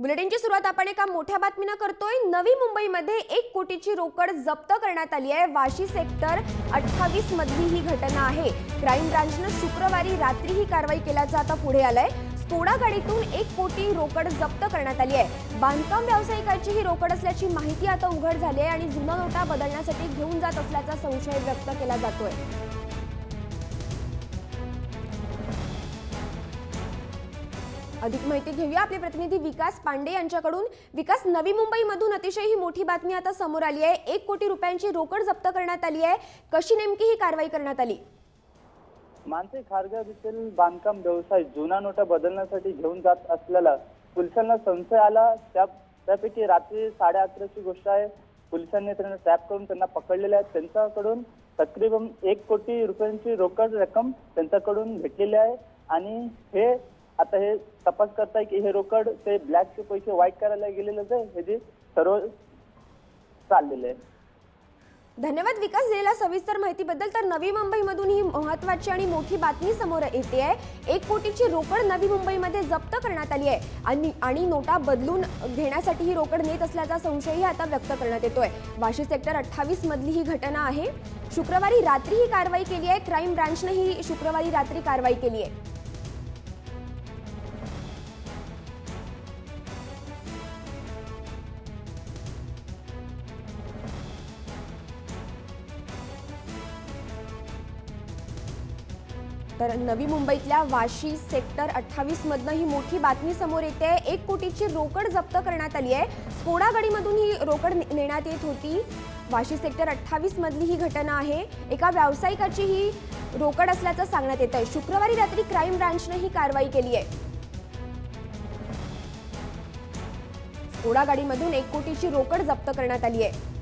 बुलेटिनची सुरुवात आपण एका मोठ्या बातमीने करतोय। नवी मुंबईमध्ये 1 कोटीची रोकड जप्त करण्यात आली आहे। वाशी सेक्टर 28 मधली ही घटना आहे। क्राईम ब्रांचने शुक्रवारी रात्री ही कारवाई केल्याचं आता पुढे आलंय। स्कोडा गाडीतून 1 कोटी रोकड जप्त करण्यात आली आहे। बांधकाम व्यावसायिकाची ही रोकड असल्याची माहिती आता उघड झाली आहे आणि जुना नोटा बदलण्यासाठी घेऊन जात असल्याचा संशय व्यक्त केला जातोय। अधिक माहिती घेऊया आपले प्रतिनिधी विकास पांडे यांच्याकडून। विकास, नवी मुंबईमधून अतिशय ही मोठी बातमी आता समोर आली आहे। 1 कोटी रुपयांची रोकड जप्त करण्यात आली आहे। कशी नेमकी ही कारवाई करण्यात आली? मानसी खारघर येथील बांधकाम व्यवसाय जुना नोटा बदलण्यासाठी घेऊन जात असलेला पोलिसांना संशय आला। त्यापैकी रात्री 11:30ची गोष्ट आहे। पोलिसांनी त्यांना ट्रॅप करून त्यांना पकडलेले आहे। त्यांच्याकडून तकरीबन 1 कोटी रुपयांची रोकड रक्कम त्यांच्याकडून भेटलेली आहे आणि हे तपास करताय की हे रोकड ते ब्लॅकचे पैसे व्हाईट करायला गेलेले आहे। हे जे सर्व चाललेले आहे। धन्यवाद विकास, दिलेल्या सविस्तर माहितीबद्दल। तर नवी मुंबईमधून ही महत्त्वाची आणि मोठी बातमी समोर येते आहे। 1 कोटीची रोकड नवी मुंबईमध्ये जप्त करण्यात आली आहे आणि नोटा बदलून घेण्यासाठी ही रोकड नेत असल्याचा संशयही आता व्यक्त करण्यात येतोय। वाशी सेक्टर 28 मधली ही घटना आहे। शुक्रवारी रात्री ही कारवाई केली आहे। क्राईम ब्रांचने ही शुक्रवारी रात्री कारवाई केली आहे। तर नवी मुंबईतल्या वाशी सेक्टर 28 मधनं ही मोठी बातमी समोर येते आहे। 1 कोटीची रोकड जप्त करण्यात आली आहे। स्कोडा गाडीमधून ही रोकड नेण्यात येत होती। वाशी सेक्टर 28 मधली ही घटना आहे। एका व्यावसायिकाची ही रोकड असल्याचं सांगण्यात येत आहे। शुक्रवारी रात्री क्राईम ब्रांचने ही कारवाई केली आहे। स्कोडा गाडीमधून 1 कोटीची रोकड जप्त करण्यात आली आहे।